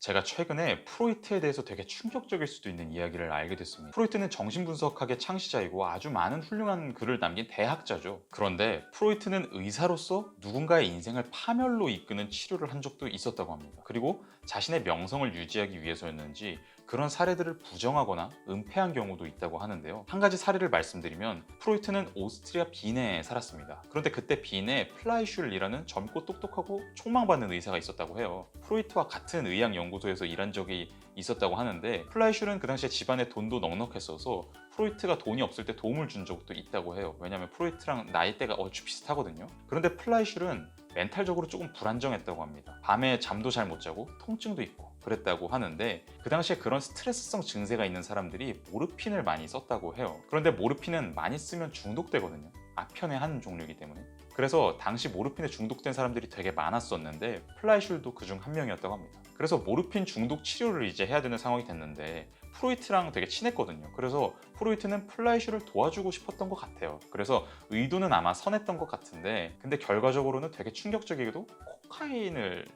제가 최근에 프로이트에 대해서 되게 충격적일 수도 있는 이야기를 알게 됐습니다. 프로이트는 정신분석학의 창시자이고 아주 많은 훌륭한 글을 남긴 대학자죠. 그런데 프로이트는 의사로서 누군가의 인생을 파멸로 이끄는 치료를 한 적도 있었다고 합니다. 그리고 자신의 명성을 유지하기 위해서였는지 그런 사례들을 부정하거나 은폐한 경우도 있다고 하는데요. 한 가지 사례를 말씀드리면 프로이트는 오스트리아 빈에 살았습니다. 그런데 그때 빈에 플라이슐이라는 젊고 똑똑하고 촉망받는 의사가 있었다고 해요. 프로이트와 같은 의학 연구소에서 일한 적이 있었다고 하는데 플라이슐은 그 당시에 집안에 돈도 넉넉했어서 프로이트가 돈이 없을 때 도움을 준 적도 있다고 해요. 왜냐하면 프로이트랑 나이대가 얼추 비슷하거든요. 그런데 플라이슐은 멘탈적으로 조금 불안정했다고 합니다. 밤에 잠도 잘 못 자고 통증도 있고 그랬다고 하는데 그 당시에 그런 스트레스성 증세가 있는 사람들이 모르핀을 많이 썼다고 해요. 그런데 모르핀은 많이 쓰면 중독되거든요. 아편의 한 종류이기 때문에. 그래서 당시 모르핀에 중독된 사람들이 되게 많았었는데 플라이슐도 그중 한 명이었다고 합니다. 그래서 모르핀 중독 치료를 이제 해야 되는 상황이 됐는데 프로이트랑 되게 친했거든요. 그래서 프로이트는 플라이슐을 도와주고 싶었던 것 같아요. 그래서 의도는 아마 선했던 것 같은데 근데 결과적으로는 되게 충격적이게도 코카인을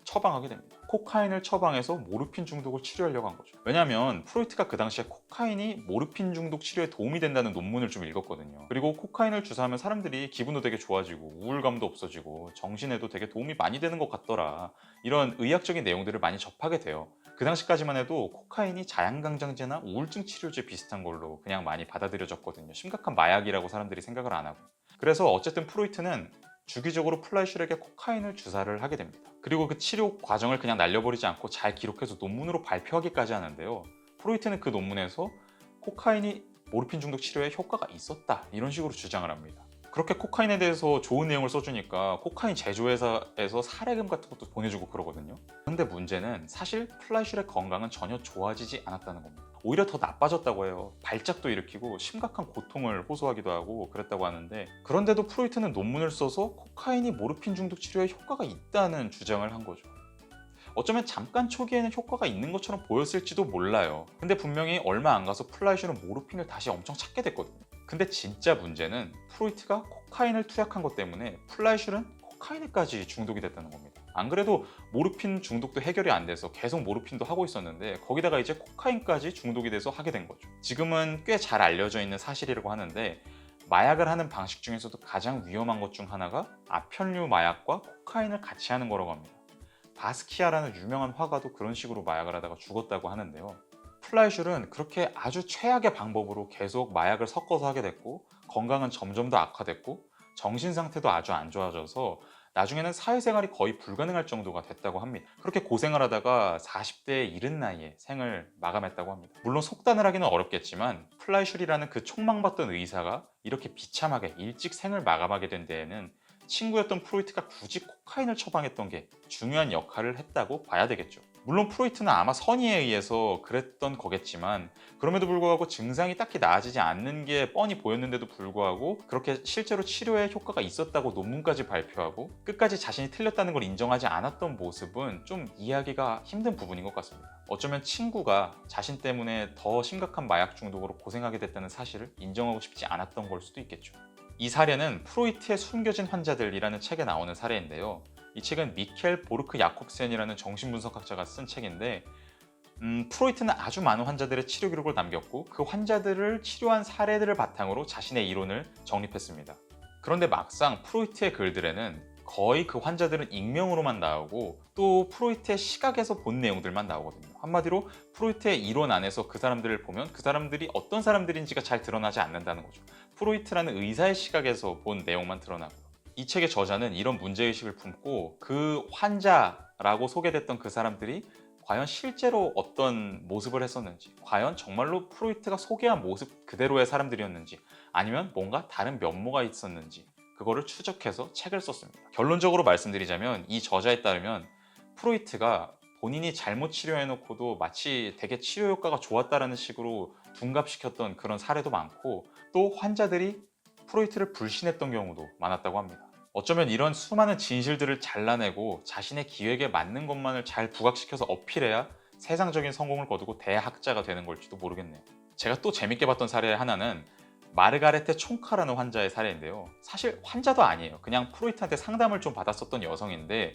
처방하게 됩니다. 코카인을 처방해서 모르핀 중독을 치료하려고 한 거죠. 왜냐하면 프로이트가 그 당시에 코카인이 모르핀 중독 치료에 도움이 된다는 논문을 좀 읽었거든요. 그리고 코카인을 주사하면 사람들이 기분도 되게 좋아지고 우울감도 없어지고 정신에도 되게 도움이 많이 되는 것 같더라. 이런 의학적인 내용들을 많이 접하게 돼요. 그 당시까지만 해도 코카인이 자양강장제나 우울증 치료제 비슷한 걸로 그냥 많이 받아들여졌거든요. 심각한 마약이라고 사람들이 생각을 안 하고. 그래서 어쨌든 프로이트는 주기적으로 플라이슐에게 코카인을 주사를 하게 됩니다. 그리고 그 치료 과정을 그냥 날려버리지 않고 잘 기록해서 논문으로 발표하기까지 하는데요. 프로이트는 그 논문에서 코카인이 모르핀 중독 치료에 효과가 있었다 이런 식으로 주장을 합니다. 그렇게 코카인에 대해서 좋은 내용을 써주니까 코카인 제조회사에서 사례금 같은 것도 보내주고 그러거든요. 근데 문제는 사실 플라이슐의 건강은 전혀 좋아지지 않았다는 겁니다. 오히려 더 나빠졌다고 해요. 발작도 일으키고 심각한 고통을 호소하기도 하고 그랬다고 하는데 그런데도 프로이트는 논문을 써서 코카인이 모르핀 중독 치료에 효과가 있다는 주장을 한 거죠. 어쩌면 잠깐 초기에는 효과가 있는 것처럼 보였을지도 몰라요. 근데 분명히 얼마 안 가서 플라이슐은 모르핀을 다시 엄청 찾게 됐거든요. 근데 진짜 문제는 프로이트가 코카인을 투약한 것 때문에 플라이슐은 코카인에까지 중독이 됐다는 겁니다. 안 그래도 모르핀 중독도 해결이 안 돼서 계속 모르핀도 하고 있었는데 거기다가 이제 코카인까지 중독이 돼서 하게 된 거죠. 지금은 꽤 잘 알려져 있는 사실이라고 하는데 마약을 하는 방식 중에서도 가장 위험한 것 중 하나가 아편류 마약과 코카인을 같이 하는 거라고 합니다. 바스키아라는 유명한 화가도 그런 식으로 마약을 하다가 죽었다고 하는데요. 플라이슐은 그렇게 아주 최악의 방법으로 계속 마약을 섞어서 하게 됐고 건강은 점점 더 악화됐고 정신 상태도 아주 안 좋아져서 나중에는 사회생활이 거의 불가능할 정도가 됐다고 합니다. 그렇게 고생을 하다가 40대의 이른 나이에 생을 마감했다고 합니다. 물론 속단을 하기는 어렵겠지만 플라이슐이라는 그 촉망받던 의사가 이렇게 비참하게 일찍 생을 마감하게 된 데에는 친구였던 프로이트가 굳이 코카인을 처방했던 게 중요한 역할을 했다고 봐야 되겠죠. 물론 프로이트는 아마 선의에 의해서 그랬던 거겠지만 그럼에도 불구하고 증상이 딱히 나아지지 않는 게 뻔히 보였는데도 불구하고 그렇게 실제로 치료에 효과가 있었다고 논문까지 발표하고 끝까지 자신이 틀렸다는 걸 인정하지 않았던 모습은 좀 이해하기가 힘든 부분인 것 같습니다. 어쩌면 친구가 자신 때문에 더 심각한 마약 중독으로 고생하게 됐다는 사실을 인정하고 싶지 않았던 걸 수도 있겠죠. 이 사례는 프로이트의 숨겨진 환자들이라는 책에 나오는 사례인데요. 이 책은 미켈 보르크 야콥센이라는 정신분석학자가 쓴 책인데 프로이트는 아주 많은 환자들의 치료 기록을 남겼고 그 환자들을 치료한 사례들을 바탕으로 자신의 이론을 정립했습니다. 그런데 막상 프로이트의 글들에는 거의 그 환자들은 익명으로만 나오고 또 프로이트의 시각에서 본 내용들만 나오거든요. 한마디로 프로이트의 이론 안에서 그 사람들을 보면 그 사람들이 어떤 사람들인지가 잘 드러나지 않는다는 거죠. 프로이트라는 의사의 시각에서 본 내용만 드러나고요. 이 책의 저자는 이런 문제의식을 품고 그 환자라고 소개됐던 그 사람들이 과연 실제로 어떤 모습을 했었는지, 과연 정말로 프로이트가 소개한 모습 그대로의 사람들이었는지, 아니면 뭔가 다른 면모가 있었는지 그거를 추적해서 책을 썼습니다. 결론적으로 말씀드리자면 이 저자에 따르면 프로이트가 본인이 잘못 치료해놓고도 마치 되게 치료 효과가 좋았다라는 식으로 둔갑시켰던 그런 사례도 많고 또 환자들이 프로이트를 불신했던 경우도 많았다고 합니다. 어쩌면 이런 수많은 진실들을 잘라내고 자신의 기획에 맞는 것만을 잘 부각시켜서 어필해야 세상적인 성공을 거두고 대학자가 되는 걸지도 모르겠네요. 제가 또 재밌게 봤던 사례 하나는 마르가레테 총카라는 환자의 사례인데요. 사실 환자도 아니에요. 그냥 프로이트한테 상담을 좀 받았었던 여성인데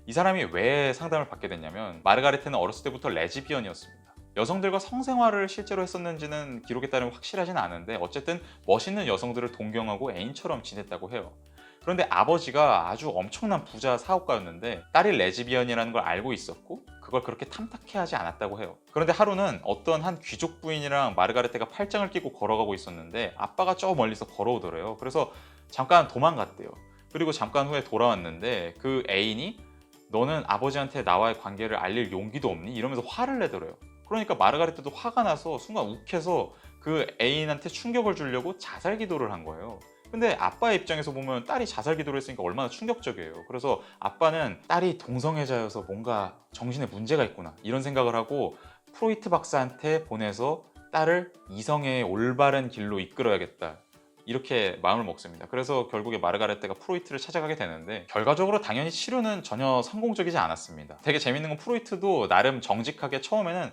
이 사람이 왜 상담을 받게 됐냐면 마르가레트는 어렸을 때부터 레즈비언이었습니다. 여성들과 성생활을 실제로 했었는지는 기록에 따르면 확실하진 않은데 어쨌든 멋있는 여성들을 동경하고 애인처럼 지냈다고 해요. 그런데 아버지가 아주 엄청난 부자 사업가였는데 딸이 레즈비언이라는 걸 알고 있었고 그걸 그렇게 탐탁해하지 않았다고 해요. 그런데 하루는 어떤 한 귀족 부인이랑 마르가레트가 팔짱을 끼고 걸어가고 있었는데 아빠가 저 멀리서 걸어오더래요. 그래서 잠깐 도망갔대요. 그리고 잠깐 후에 돌아왔는데 그 애인이 너는 아버지한테 나와의 관계를 알릴 용기도 없니? 이러면서 화를 내더래요. 그러니까 마르가레트도 화가 나서 순간 욱해서 그 애인한테 충격을 주려고 자살 기도를 한 거예요. 근데 아빠의 입장에서 보면 딸이 자살 기도를 했으니까 얼마나 충격적이에요. 그래서 아빠는 딸이 동성애자여서 뭔가 정신에 문제가 있구나 이런 생각을 하고 프로이트 박사한테 보내서 딸을 이성의 올바른 길로 이끌어야겠다 이렇게 마음을 먹습니다. 그래서 결국에 마르가레트가 프로이트를 찾아가게 되는데 결과적으로 당연히 치료는 전혀 성공적이지 않았습니다. 되게 재밌는 건 프로이트도 나름 정직하게 처음에는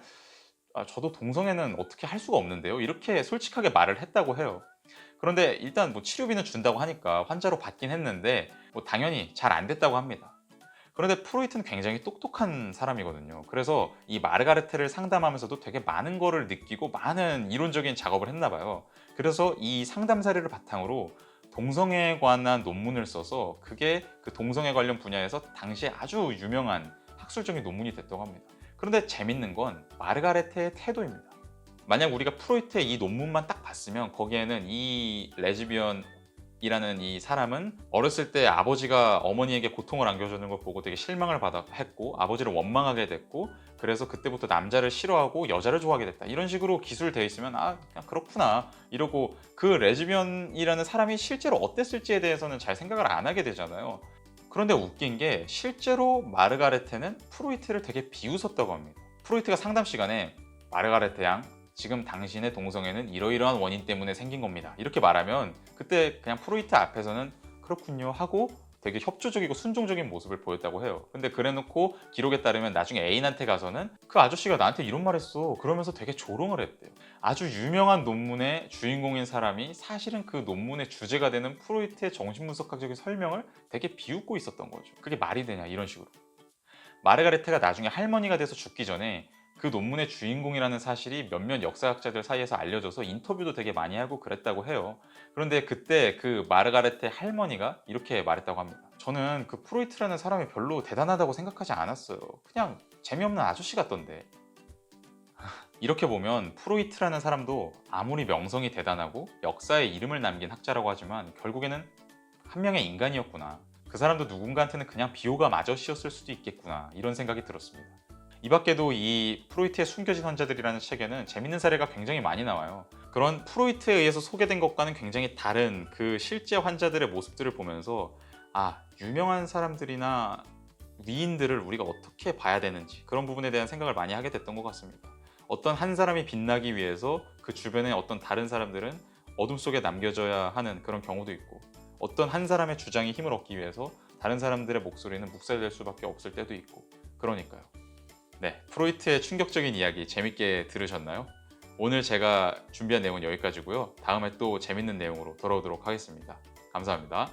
저도 동성애는 어떻게 할 수가 없는데요 이렇게 솔직하게 말을 했다고 해요. 그런데 일단 뭐 치료비는 준다고 하니까 환자로 받긴 했는데 뭐 당연히 잘 안 됐다고 합니다. 그런데 프로이트는 굉장히 똑똑한 사람이거든요. 그래서 이 마르가레트를 상담하면서도 되게 많은 거를 느끼고 많은 이론적인 작업을 했나 봐요. 그래서 이 상담 사례를 바탕으로 동성애에 관한 논문을 써서 그게 그 동성애 관련 분야에서 당시에 아주 유명한 학술적인 논문이 됐다고 합니다. 그런데 재밌는 건 마르가레트의 태도입니다. 만약 우리가 프로이트의 이 논문만 딱 봤으면 거기에는 이 레즈비언이라는 이 사람은 어렸을 때 아버지가 어머니에게 고통을 안겨주는 걸 보고 되게 실망을 했고 아버지를 원망하게 됐고 그래서 그때부터 남자를 싫어하고 여자를 좋아하게 됐다 이런 식으로 기술되어 있으면 아 그냥 그렇구나 이러고 그 레즈비언이라는 사람이 실제로 어땠을지에 대해서는 잘 생각을 안 하게 되잖아요. 그런데 웃긴 게 실제로 마르가레트는 프로이트를 되게 비웃었다고 합니다. 프로이트가 상담 시간에 마르가레트 양 지금 당신의 동성애는 이러이러한 원인 때문에 생긴 겁니다 이렇게 말하면 그때 그냥 프로이트 앞에서는 그렇군요 하고 되게 협조적이고 순종적인 모습을 보였다고 해요. 근데 그래놓고 기록에 따르면 나중에 애인한테 가서는 그 아저씨가 나한테 이런 말 했어 그러면서 되게 조롱을 했대요. 아주 유명한 논문의 주인공인 사람이 사실은 그 논문의 주제가 되는 프로이트의 정신분석학적인 설명을 되게 비웃고 있었던 거죠. 그게 말이 되냐 이런 식으로. 마르가레트가 나중에 할머니가 돼서 죽기 전에 그 논문의 주인공이라는 사실이 몇몇 역사학자들 사이에서 알려져서 인터뷰도 되게 많이 하고 그랬다고 해요. 그런데 그때 그 마르가레트의 할머니가 이렇게 말했다고 합니다. 저는 그 프로이트라는 사람이 별로 대단하다고 생각하지 않았어요. 그냥 재미없는 아저씨 같던데. 이렇게 보면 프로이트라는 사람도 아무리 명성이 대단하고 역사에 이름을 남긴 학자라고 하지만 결국에는 한 명의 인간이었구나. 그 사람도 누군가한테는 그냥 비호감 아저씨였을 수도 있겠구나 이런 생각이 들었습니다. 이 밖에도 이 프로이트의 숨겨진 환자들이라는 책에는 재밌는 사례가 굉장히 많이 나와요. 그런 프로이트에 의해서 소개된 것과는 굉장히 다른 그 실제 환자들의 모습들을 보면서 유명한 사람들이나 위인들을 우리가 어떻게 봐야 되는지 그런 부분에 대한 생각을 많이 하게 됐던 것 같습니다. 어떤 한 사람이 빛나기 위해서 그 주변의 어떤 다른 사람들은 어둠 속에 남겨져야 하는 그런 경우도 있고 어떤 한 사람의 주장이 힘을 얻기 위해서 다른 사람들의 목소리는 묵살될 수밖에 없을 때도 있고 그러니까요. 네, 프로이트의 충격적인 이야기 재밌게 들으셨나요? 오늘 제가 준비한 내용은 여기까지고요. 다음에 또 재밌는 내용으로 돌아오도록 하겠습니다. 감사합니다.